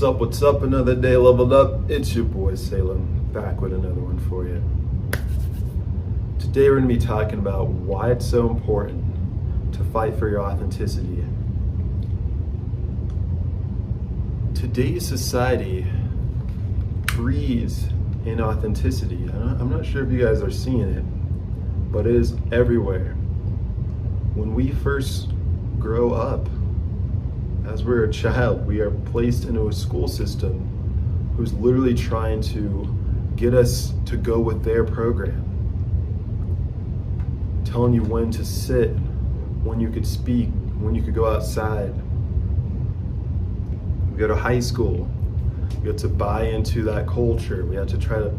What's up? Another day leveled up. It's your boy Salem, back with another one for you. Today we're going to be talking about why it's so important to fight for your authenticity. Today's society breeds inauthenticity. I'm not sure if you guys are seeing it, but it is everywhere. When we first grow up, as we're a child, we are placed into a school system who's literally trying to get us to go with their program, telling you when to sit, when you could speak, when you could go outside. We go to high school, we have to buy into that culture. We have to try to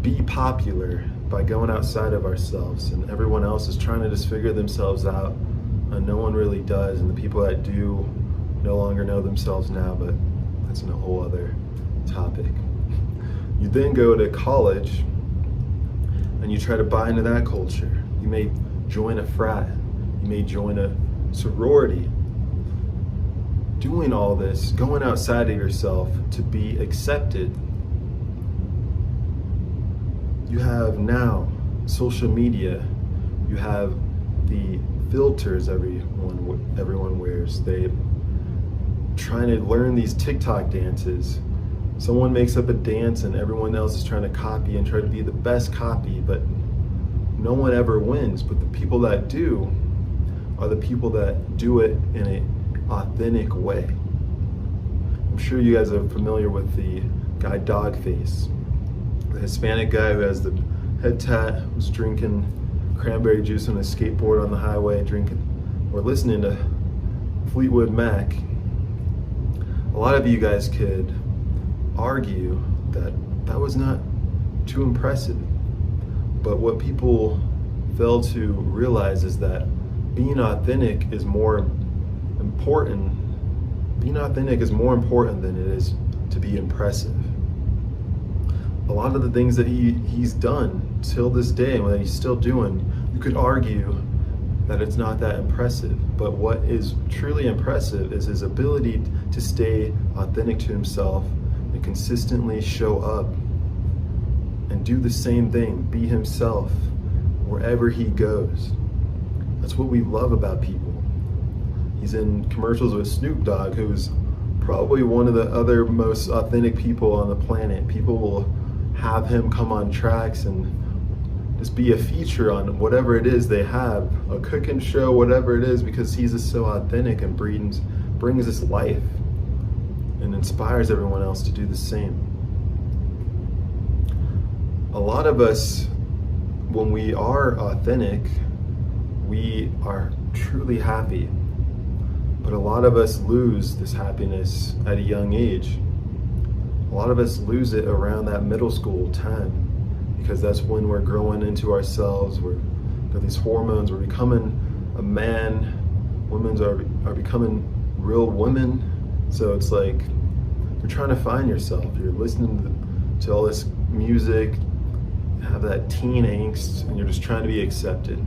be popular by going outside of ourselves, and everyone else is trying to just figure themselves out, and no one really does, and the people that do no longer know themselves now, but that's a whole other topic. You then go to college and you try to buy into that culture. You may join a frat, you may join a sorority. Doing all this, going outside of yourself to be accepted. You have now social media, you have the filters everyone wears. They trying to learn these TikTok dances. Someone makes up a dance and everyone else is trying to copy and try to be the best copy, but no one ever wins. But the people that do are the people that do it in an authentic way. I'm sure you guys are familiar with the guy Dogface, the Hispanic guy who has the head tat, who's drinking cranberry juice on a skateboard on the highway, or listening to Fleetwood Mac. A lot of you guys could argue that that was not too impressive, but what people fail to realize is that being authentic is more important. Being authentic is more important than it is to be impressive. A lot of the things that he's done till this day, and that he's still doing, you could argue that it's not that impressive. But what is truly impressive is his ability to stay authentic to himself and consistently show up and do the same thing, be himself wherever he goes. That's what we love about people. He's in commercials with Snoop Dogg, who's probably one of the other most authentic people on the planet. People will have him come on tracks and just be a feature on whatever it is they have, a cooking show, whatever it is, because he's just so authentic and brings this life and inspires everyone else to do the same. A lot of us, when we are authentic, we are truly happy, but a lot of us lose this happiness at a young age. A lot of us lose it around that middle school time, because that's when we're growing into ourselves. We're got these hormones. We're becoming a man. Women are becoming real women. So it's like you're trying to find yourself. You're listening to all this music, you have that teen angst, and you're just trying to be accepted.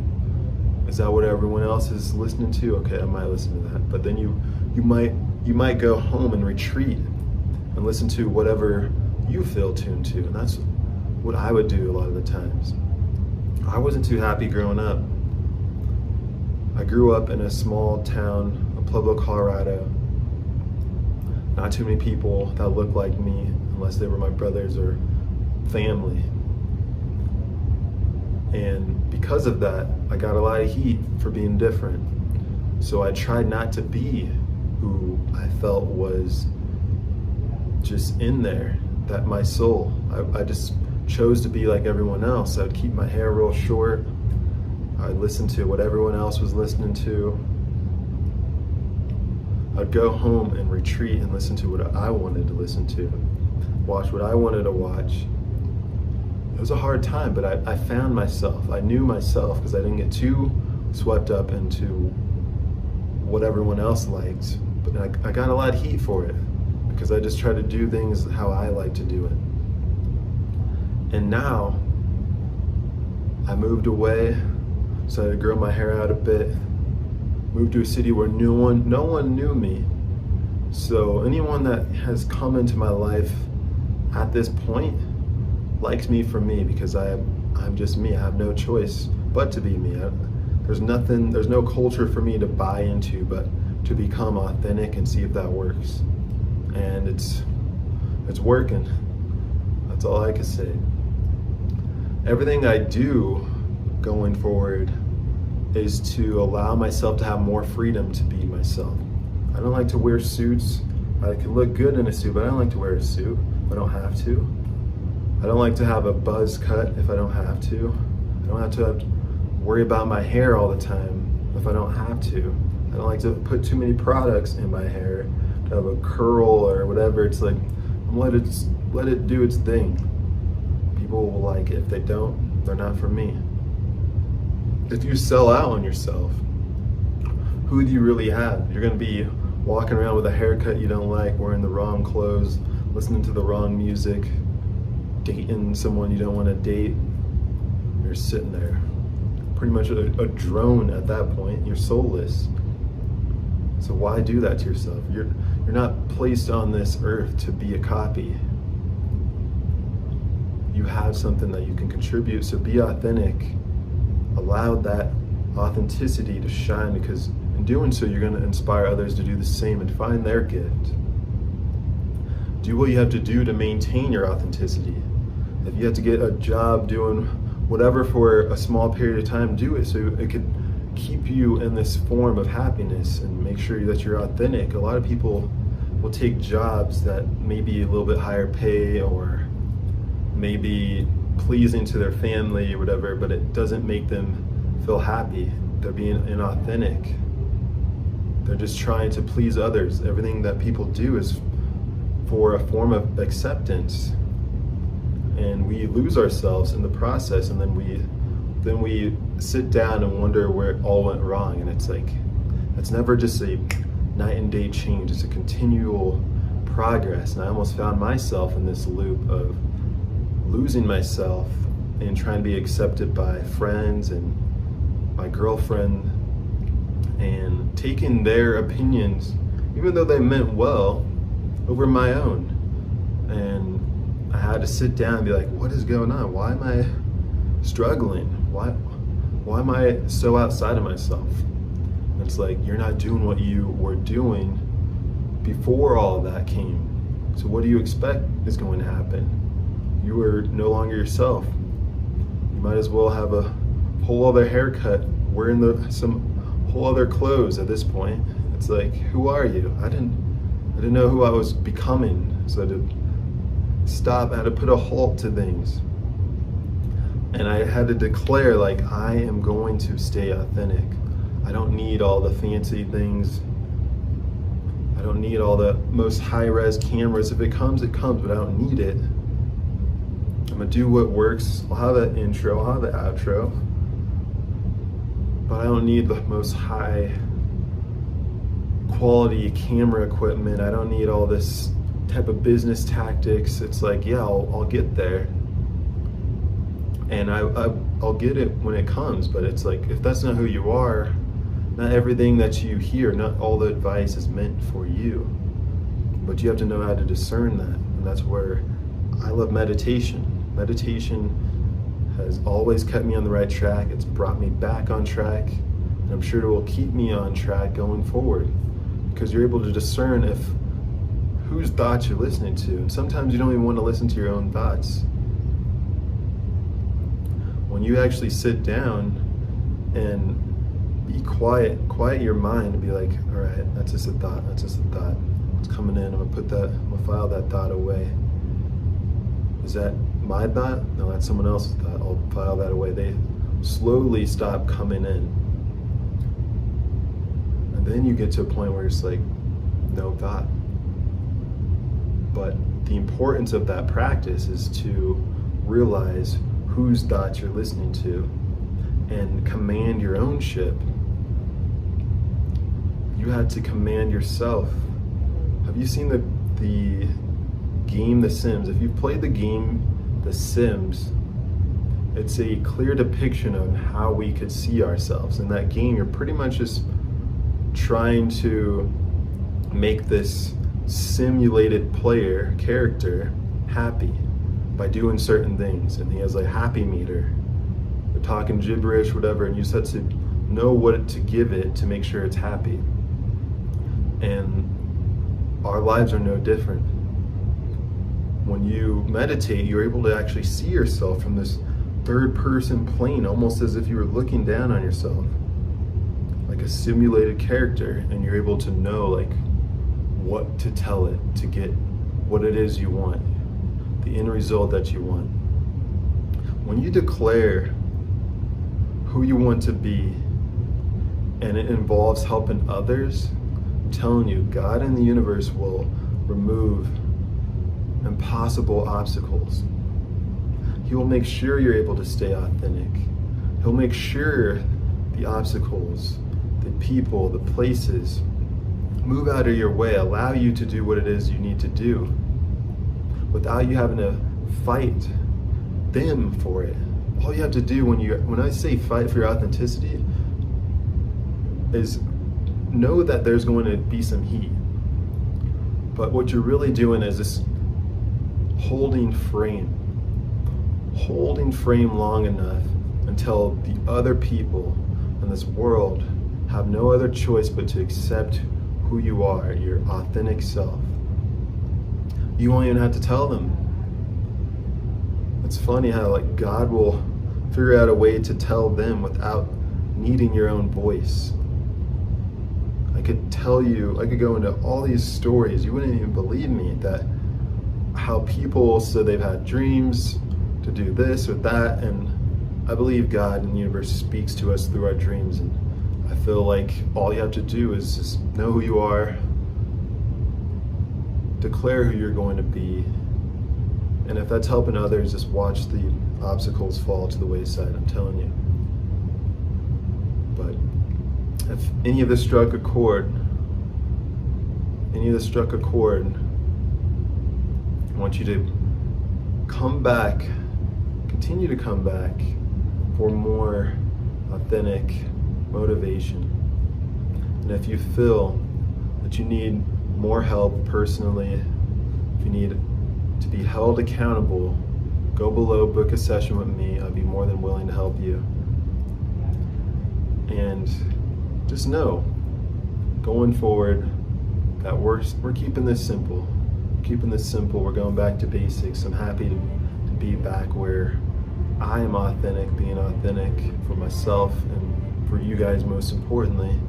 Is that what everyone else is listening to? Okay, I might listen to that. But then you might go home and retreat and listen to whatever you feel tuned to, and that's what I would do a lot of the times. I wasn't too happy growing up. I grew up in a small town of Pueblo, Colorado. Not too many people that looked like me, unless they were my brothers or family. And because of that, I got a lot of heat for being different. So I tried not to be who I felt was just in there, that my soul. I just chose to be like everyone else. I'd keep my hair real short. I'd listen to what everyone else was listening to. I'd go home and retreat and listen to what I wanted to listen to, watch what I wanted to watch. It was a hard time, but I found myself. I knew myself because I didn't get too swept up into what everyone else liked. But I got a lot of heat for it because I just tried to do things how I like to do it. And now I moved away, started to grow my hair out a bit, moved to a city where no one knew me. So anyone that has come into my life at this point likes me for me, because I'm just me. I have no choice but to be me. There's no culture for me to buy into but to become authentic and see if that works. And it's working. That's all I can say. Everything I do going forward is to allow myself to have more freedom to be myself. I don't like to wear suits. I can look good in a suit, but I don't like to wear a suit if I don't have to. I don't like to have a buzz cut if I don't have to. I don't have to worry about my hair all the time if I don't have to. I don't like to put too many products in my hair to have a curl or whatever. It's like, let it do its thing. People will like it. If they don't, they're not for me. If you sell out on yourself, who do you really have? You're gonna be walking around with a haircut you don't like, wearing the wrong clothes, listening to the wrong music, dating someone you don't want to date. You're sitting there, pretty much a drone at that point. You're soulless. So why do that to yourself? You're not placed on this earth to be a copy. You have something that you can contribute, so be authentic. Allow that authenticity to shine, because in doing so, you're going to inspire others to do the same and find their gift. Do what you have to do to maintain your authenticity. If you have to get a job doing whatever for a small period of time, do it so it could keep you in this form of happiness and make sure that you're authentic. A lot of people will take jobs that may be a little bit higher pay or maybe pleasing to their family or whatever, but it doesn't make them feel happy. They're being inauthentic. They're just trying to please others. Everything that people do is for a form of acceptance, and we lose ourselves in the process, and then we sit down and wonder where it all went wrong. And it's like, it's never just a night and day change. It's a continual progress. And I almost found myself in this loop of losing myself and trying to be accepted by friends and my girlfriend, and taking their opinions, even though they meant well, over my own. And I had to sit down and be like, what is going on? Why am I struggling? Why am I so outside of myself? And it's like, you're not doing what you were doing before all of that came. So what do you expect is going to happen? You are no longer yourself. You might as well have a whole other haircut, wearing some whole other clothes at this point. It's like, who are you? I didn't know who I was becoming, so I had to stop. I had to put a halt to things, and I had to declare, like, I am going to stay authentic. I don't need all the fancy things. I don't need all the most high-res cameras. If it comes, it comes, but I don't need it. I'm gonna do what works. I'll have that intro, I'll have the outro, but I don't need the most high quality camera equipment. I don't need all this type of business tactics. It's like, yeah, I'll get there, and I'll get it when it comes. But it's like, if that's not who you are, not everything that you hear, not all the advice is meant for you. But you have to know how to discern that, and that's where I love meditation. Meditation has always kept me on the right track. It's brought me back on track, and I'm sure it will keep me on track going forward, because you're able to discern if whose thoughts you're listening to. And sometimes you don't even want to listen to your own thoughts. When you actually sit down and be quiet your mind and be like, all right, that's just a thought, it's coming in, I'm gonna file that thought away. Is that my thought? No, that's someone else's thought. I'll file that away. They slowly stop coming in. And then you get to a point where it's like, no thought. But the importance of that practice is to realize whose thoughts you're listening to and command your own ship. You had to command yourself. Have you seen the game The Sims? If you've played the game The Sims, it's a clear depiction of how we could see ourselves. In that game, you're pretty much just trying to make this simulated character happy by doing certain things, and he has a happy meter. They're talking gibberish, whatever, and you just have to know what to give it to make sure it's happy. And our lives are no different. When you meditate, you're able to actually see yourself from this third person plane, almost as if you were looking down on yourself, like a simulated character, and you're able to know like what to tell it to get what it is you want, the end result that you want. When you declare who you want to be, and it involves helping others, I'm telling you, God and the universe will remove impossible obstacles. He will make sure you're able to stay authentic. He'll make sure the obstacles, the people, the places move out of your way, allow you to do what it is you need to do without you having to fight them for it. All you have to do when I say fight for your authenticity is know that there's going to be some heat. But what you're really doing is this holding frame long enough until the other people in this world have no other choice but to accept who you are, your authentic self. You won't even have to tell them. It's funny how like God will figure out a way to tell them without needing your own voice. I could go into all these stories, you wouldn't even believe me, that how people said they've had dreams to do this or that, and I believe God and the universe speaks to us through our dreams, and I feel like all you have to do is just know who you are, declare who you're going to be, and if that's helping others, just watch the obstacles fall to the wayside, I'm telling you. But if any of this struck a chord, I want you to come back, continue to come back for more authentic motivation. And if you feel that you need more help personally, if you need to be held accountable, go below, book a session with me. I'd be more than willing to help you. And just know, going forward, that we're keeping this simple. We're going back to basics. I'm happy to be back where I am authentic, being authentic for myself and for you guys most importantly.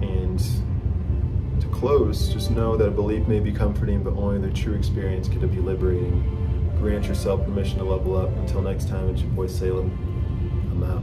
And to close, just know that a belief may be comforting, but only the true experience can be liberating. Grant yourself permission to level up. Until next time, it's your boy Salem. I'm out.